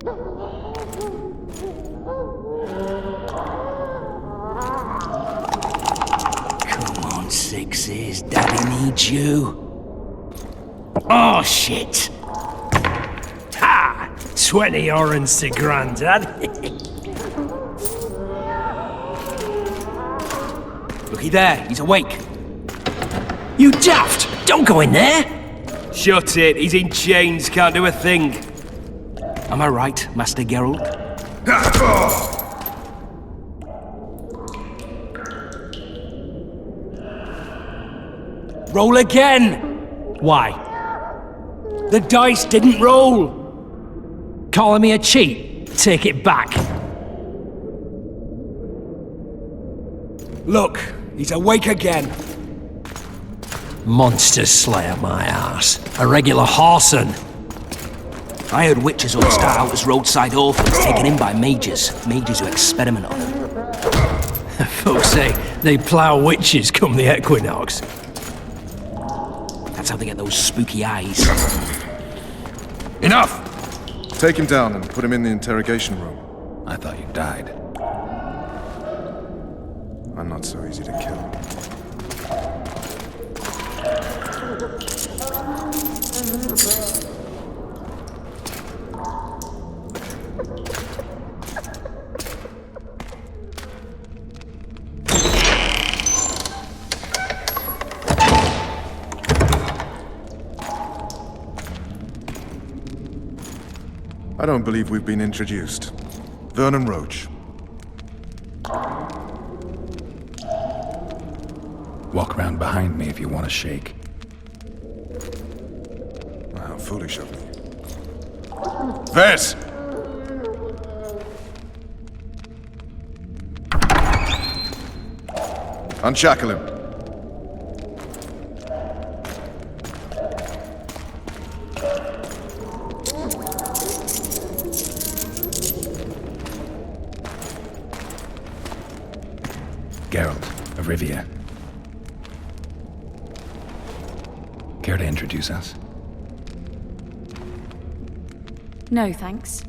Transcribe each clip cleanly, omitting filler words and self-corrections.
Come on, Sixes. Daddy needs you. Oh, shit. Ha! 20 orange to Grandad. Looky there, he's awake. You daft! Don't go in there! Shut it, he's in chains, can't do a thing. Am I right, Master Geralt? Roll again! Why? The dice didn't roll! Calling me a cheat? Take it back. Look, he's awake again. Monster Slayer, my ass. A regular whoreson. I heard witches all start out as roadside orphans taken in by mages. Mages who experiment on them. Folks say they plough witches come the equinox. That's how they get those spooky eyes. Enough! Take him down and put him in the interrogation room. I thought you died. I'm not so easy to kill. I don't believe we've been introduced. Vernon Roach. Walk around behind me if you want to shake. How foolish of me. Vez! Unshackle him. Geralt of Rivia. Care to introduce us? No, thanks.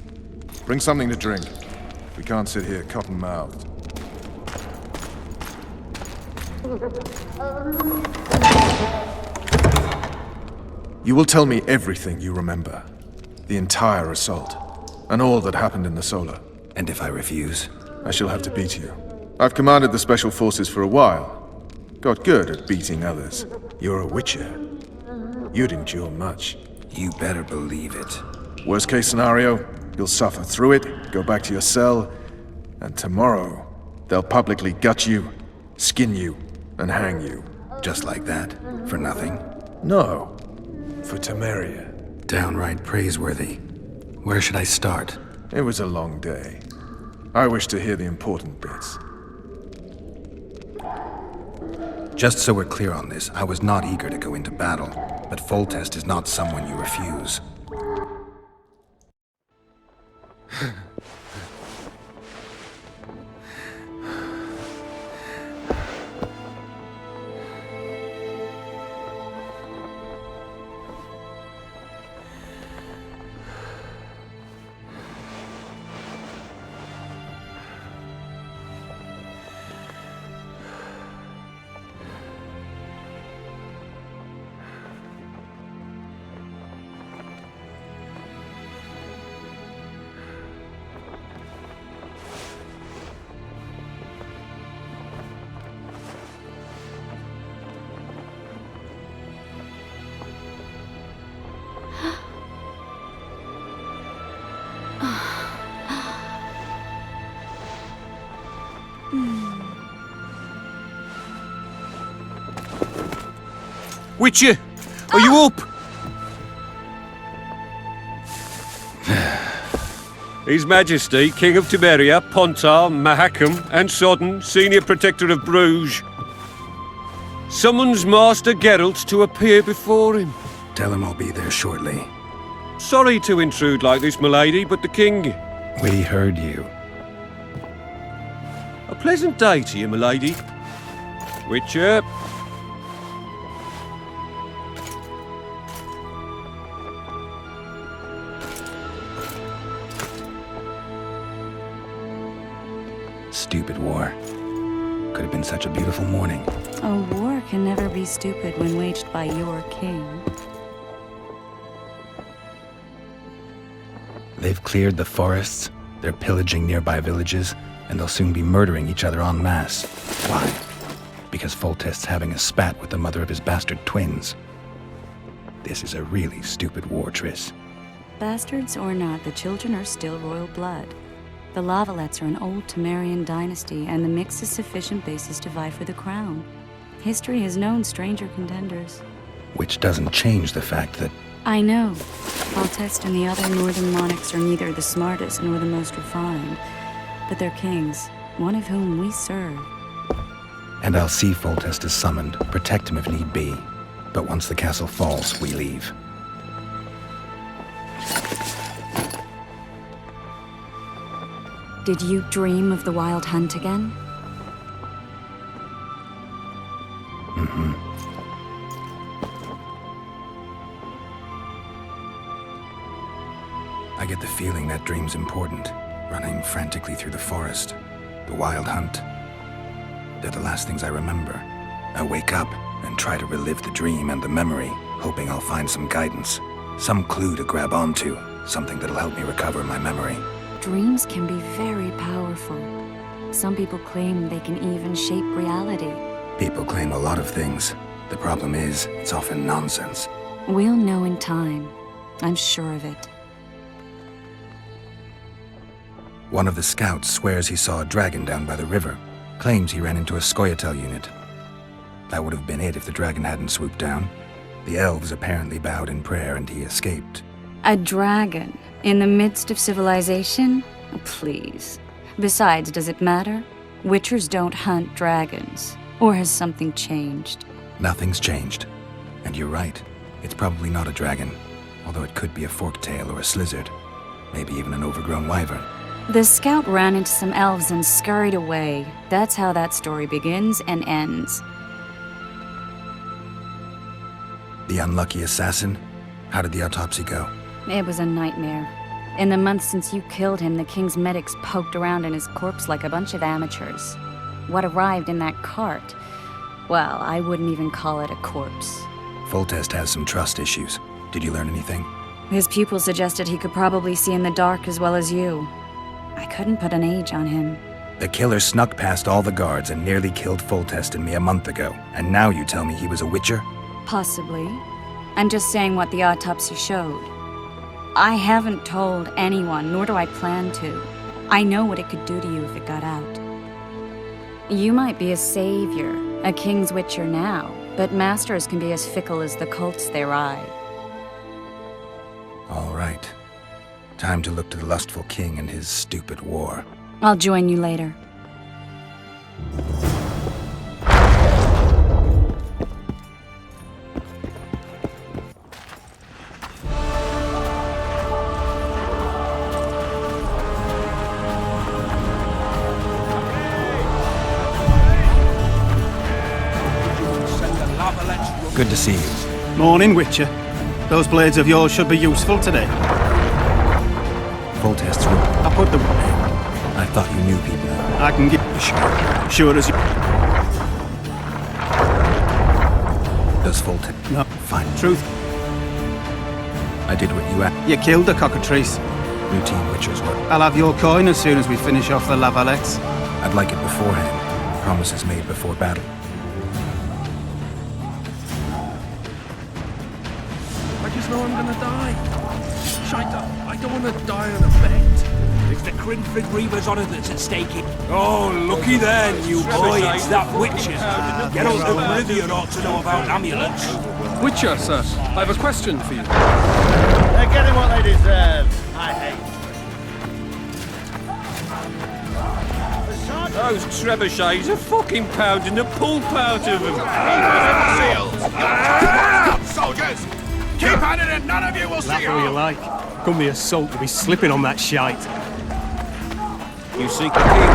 Bring something to drink. We can't sit here cotton-mouthed. You will tell me everything you remember. The entire assault. And all that happened in the Solar. And if I refuse? I shall have to beat you. I've commanded the Special Forces for a while. Got good at beating others. You're a Witcher. You'd endure much. You better believe it. Worst case scenario, you'll suffer through it, go back to your cell, and tomorrow, they'll publicly gut you, skin you, and hang you. Just like that? For nothing? No. For Temeria. Downright praiseworthy. Where should I start? It was a long day. I wish to hear the important bits. Just so we're clear on this, I was not eager to go into battle, but Foltest is not someone you refuse. Witcher, are you up? His Majesty, King of Temeria, Pontar, Mahakam, and Sodden, Senior Protector of Bruges, summons Master Geralt to appear before him. Tell him I'll be there shortly. Sorry to intrude like this, milady, but the King... We heard you. A pleasant day to you, milady. Witcher. stupid war. Could have been such a beautiful morning. A war can never be stupid when waged by your king. They've cleared the forests, they're pillaging nearby villages, and they'll soon be murdering each other en masse. Why? Because Foltest's having a spat with the mother of his bastard twins. This is a really stupid war, Triss. Bastards or not, the children are still royal blood. The Lavalettes are an old Temerian dynasty, and the mix is sufficient basis to vie for the crown. History has known stranger contenders. Which doesn't change the fact that... I know. Foltest and the other northern monarchs are neither the smartest nor the most refined, but they're kings, one of whom we serve. And I'll see Foltest is summoned, protect him if need be. But once the castle falls, we leave. Did you dream of the wild hunt again? Mm-hmm. I get the feeling that dream's important. Running frantically through the forest. The wild hunt. They're the last things I remember. I wake up and try to relive the dream and the memory, hoping I'll find some guidance. Some clue to grab onto. Something that'll help me recover my memory. Dreams can be very powerful. Some people claim they can even shape reality. People claim a lot of things. The problem is, it's often nonsense. We'll know in time. I'm sure of it. One of the scouts swears he saw a dragon down by the river. Claims he ran into a Scoia'tael unit. That would have been it if the dragon hadn't swooped down. The elves apparently bowed in prayer and he escaped. A dragon? In the midst of civilization? Please. Besides, does it matter? Witchers don't hunt dragons. Or has something changed? Nothing's changed. And you're right. It's probably not a dragon. Although it could be a forktail or a slizzard. Maybe even an overgrown wyvern. The scout ran into some elves and scurried away. That's how that story begins and ends. The unlucky assassin? How did the autopsy go? It was a nightmare. In the months since you killed him, the king's medics poked around in his corpse like a bunch of amateurs. What arrived in that cart? Well, I wouldn't even call it a corpse. Foltest has some trust issues. Did you learn anything? His pupil suggested he could probably see in the dark as well as you. I couldn't put an age on him. The killer snuck past all the guards and nearly killed Foltest and me a month ago. And now you tell me he was a witcher? Possibly. I'm just saying what the autopsy showed. I haven't told anyone, nor do I plan to. I know what it could do to you if it got out. You might be a savior, a king's witcher now, but masters can be as fickle as the cults they ride. All right. Time to look to the lustful king and his stupid war. I'll join you later. Good to see you. Morning, Witcher. Those blades of yours should be useful today. Foltest's room. I put them... I thought you knew people. I can give... Sure. Sure as you... Does Foltest... No. Fine. Truth. I did what you asked. You killed the cockatrice. Routine witcher's work. I'll have your coin as soon as we finish off the Lavalettes. I'd like it beforehand. Promises made before battle. I just know I'm gonna die. Shite, I don't want to die on a bet. It's the Crinford Reavers' honour that's at stake. Oh, looky there, you boy. It's that witches. Get out of Meridian ought to know about amulets. Witcher, sir, I have a question for you. They're getting what they deserve. I hate. Those trebuchets are fucking pounding the pulp out of them. Soldiers! Keep at it and none of you will see Laugh all you like. Come the assault to be slipping on that shite. You seek a king.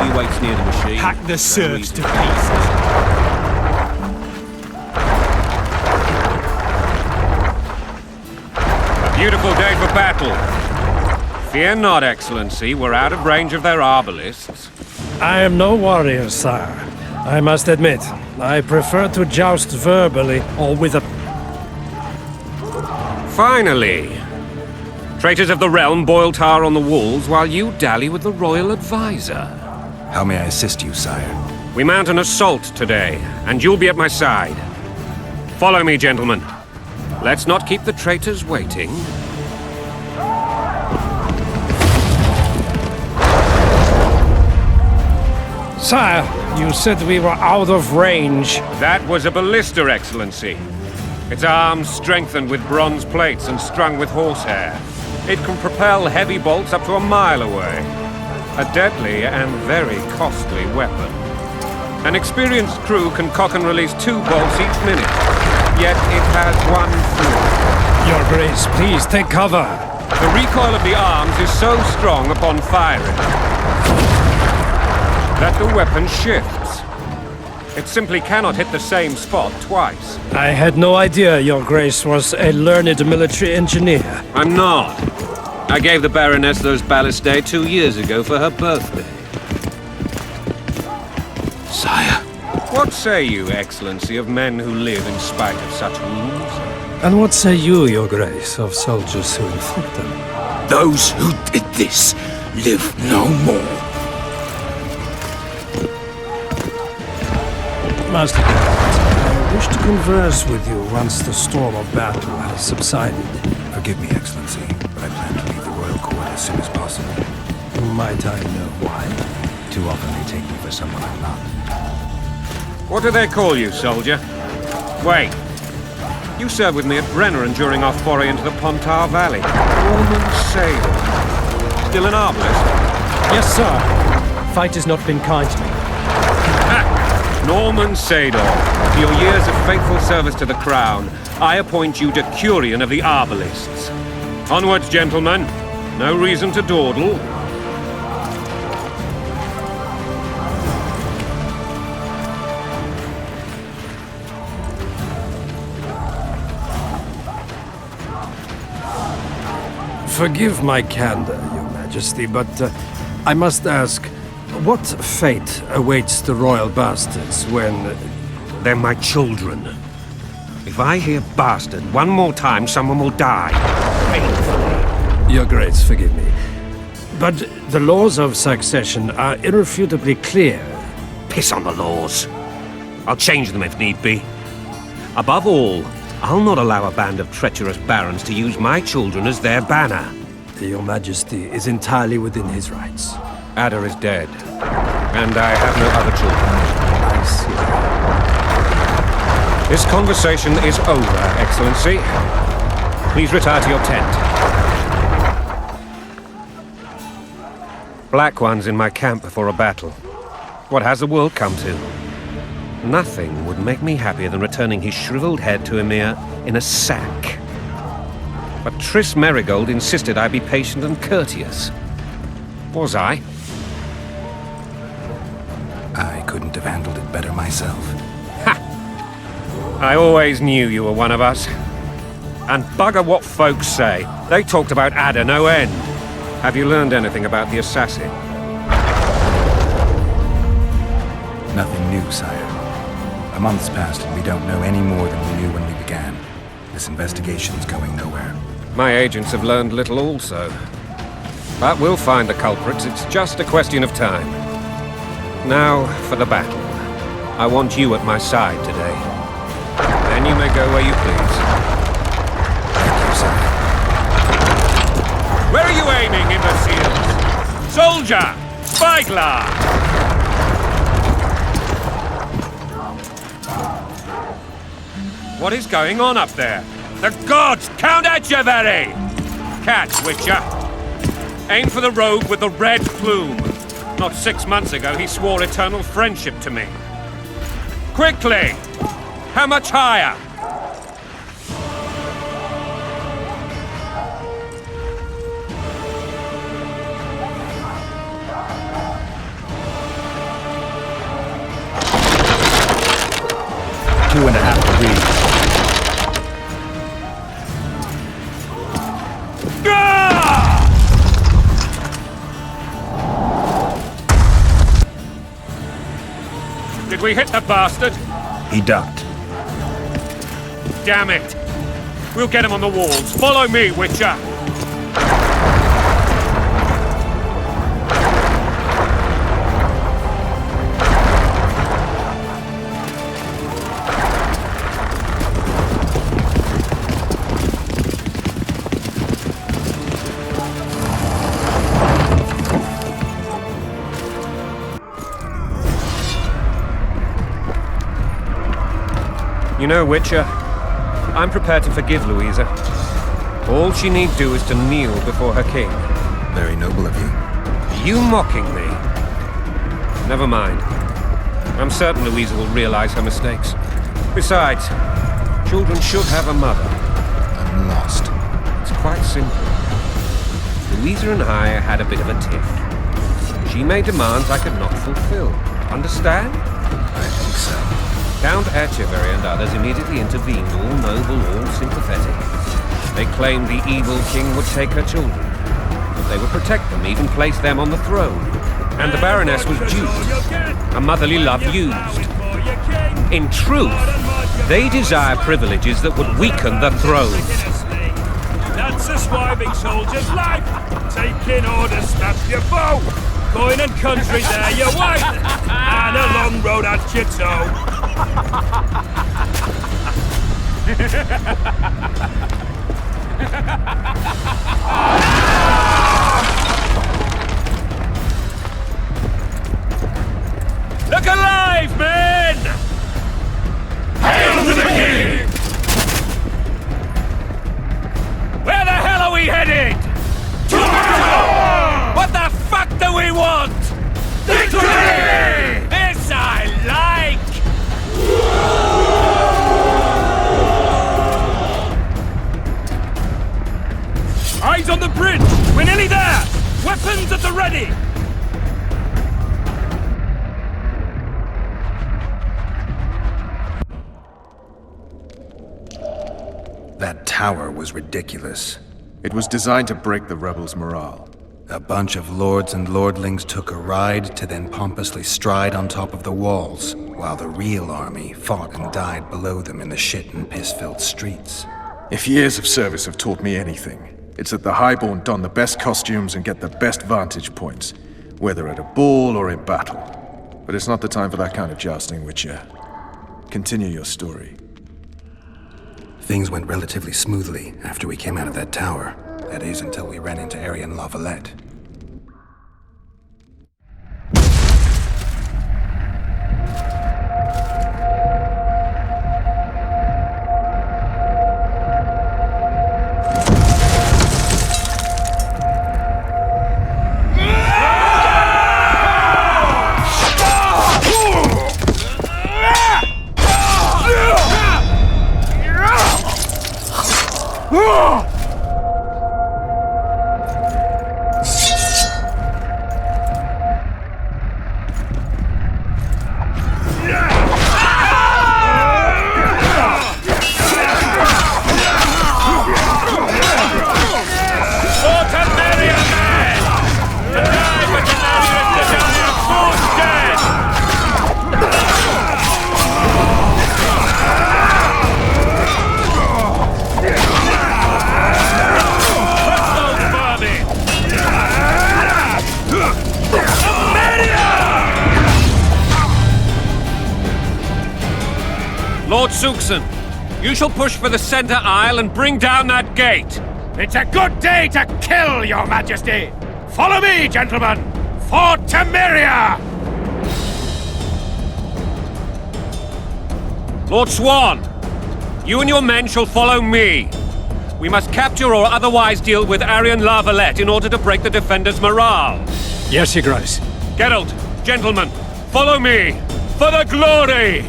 He waits near the machine. Hack the serfs to pieces. Beautiful day for battle. Fear not, Excellency. We're out of range of their arbalists. I am no warrior, sire. I must admit, I prefer to joust verbally or with a... Finally! Traitors of the realm boil tar on the walls while you dally with the royal advisor. How may I assist you, sire? We mount an assault today, and you'll be at my side. Follow me, gentlemen. Let's not keep the traitors waiting. Sire, you said we were out of range. That was a ballista, Excellency. Its arms strengthened with bronze plates and strung with horsehair. It can propel heavy bolts up to a mile away. A deadly and very costly weapon. An experienced crew can cock and release 2 bolts each minute. Yet it has one flaw. Your Grace, please take cover. The recoil of the arms is so strong upon firing that the weapon shifts. It simply cannot hit the same spot twice. I had no idea Your Grace was a learned military engineer. I'm not. I gave the Baroness those ballistae 2 years ago for her birthday. Sire. What say you, Excellency, of men who live in spite of such wounds? And what say you, Your Grace, of soldiers who inflict them? Those who did this live no more. Master Geralt, I wish to converse with you once the storm of battle has subsided. Forgive me, Excellency, but I plan to leave the royal court as soon as possible. Might I know why? Too often they take me for someone I'm not. What do they call you, soldier? Wait. You served with me at Brenneran during our foray into the Pontar Valley. Norman Sailor. Still an arbalist? Yes, sir. Fate has not been kind to me. Norman Sador, for your years of faithful service to the Crown, I appoint you Decurion of the Arbalists. Onwards, gentlemen. No reason to dawdle. Forgive my candor, Your Majesty, but I must ask, what fate awaits the royal bastards when... They're my children. If I hear bastard one more time, someone will die. Painfully. Your Grace, forgive me. But the laws of succession are irrefutably clear. Piss on the laws. I'll change them if need be. Above all, I'll not allow a band of treacherous barons to use my children as their banner. Your Majesty is entirely within his rights. Ada is dead, and I have no other children. I see. This conversation is over, Excellency. Please retire to your tent. Black One's in my camp before a battle. What has the world come to? Nothing would make me happier than returning his shriveled head to Emir in a sack. But Triss Merigold insisted I be patient and courteous. Was I? I couldn't have handled it better myself. Ha! I always knew you were one of us. And bugger what folks say. They talked about Ada no end. Have you learned anything about the assassin? Nothing new, sire. A month's passed and we don't know any more than we knew when we began. This investigation's going nowhere. My agents have learned little also. But we'll find the culprits, it's just a question of time. Now, for the battle. I want you at my side today. Then you may go where you please. Thank you, sire. Where are you aiming, imbeciles? Soldier! Spyglass! What is going on up there? The gods! Count Etcheverry! Catch, Witcher! Aim for the rogue with the red plume. Not 6 months ago, he swore eternal friendship to me. Quickly! How much higher? Two and a half degrees. Did we hit the bastard? He ducked. Damn it! We'll get him on the walls. Follow me, Witcher! You know, Witcher, I'm prepared to forgive Louisa. All she need do is to kneel before her king. Very noble of you. Are you mocking me? Never mind. I'm certain Louisa will realize her mistakes. Besides, children should have a mother. I'm lost. It's quite simple. Louisa and I had a bit of a tiff. She made demands I could not fulfill. Understand? I think so. Count Etcheverry and others immediately intervened, all noble, all sympathetic. They claimed the evil king would take her children, but they would protect them, even place them on the throne. And the Baroness was duped, a motherly love used. In truth, they desire privileges that would weaken the throne. That's a swiving soldier's life. Taking orders, snap your bow. Going and country there your wife. And a long road at your toe. Look alive, men! Hail to the king! Where the hell are we headed? Tomorrow! What the fuck do we want? Victory! This I like! Eyes on the bridge! We're nearly there! Weapons at the ready! That tower was ridiculous. It was designed to break the rebels' morale. A bunch of lords and lordlings took a ride to then pompously stride on top of the walls, while the real army fought and died below them in the shit and piss-filled streets. If years of service have taught me anything, it's that the Highborn don the best costumes and get the best vantage points, whether at a ball or in battle. But it's not the time for that kind of jousting, Witcher. Continue your story. Things went relatively smoothly after we came out of that tower. That is, until we ran into Arian Lavalette. Lord Suxon, you shall push for the center aisle and bring down that gate. It's a good day to kill, your majesty! Follow me, gentlemen! For Temeria! Lord Swan, you and your men shall follow me. We must capture or otherwise deal with Arian Lavalette in order to break the defenders' morale. Yes, Your Grace. Geralt, gentlemen, follow me! For the glory!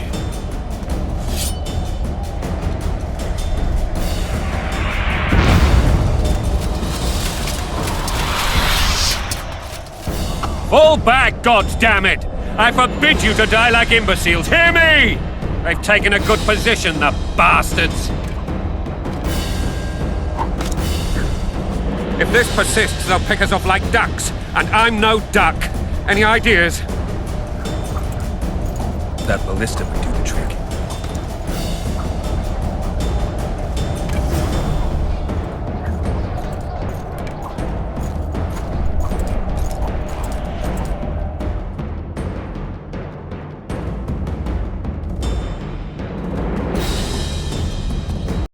Fall back, goddammit! I forbid you to die like imbeciles, hear me! They've taken a good position, the bastards! If this persists, they'll pick us off like ducks, and I'm no duck. Any ideas? That ballista would do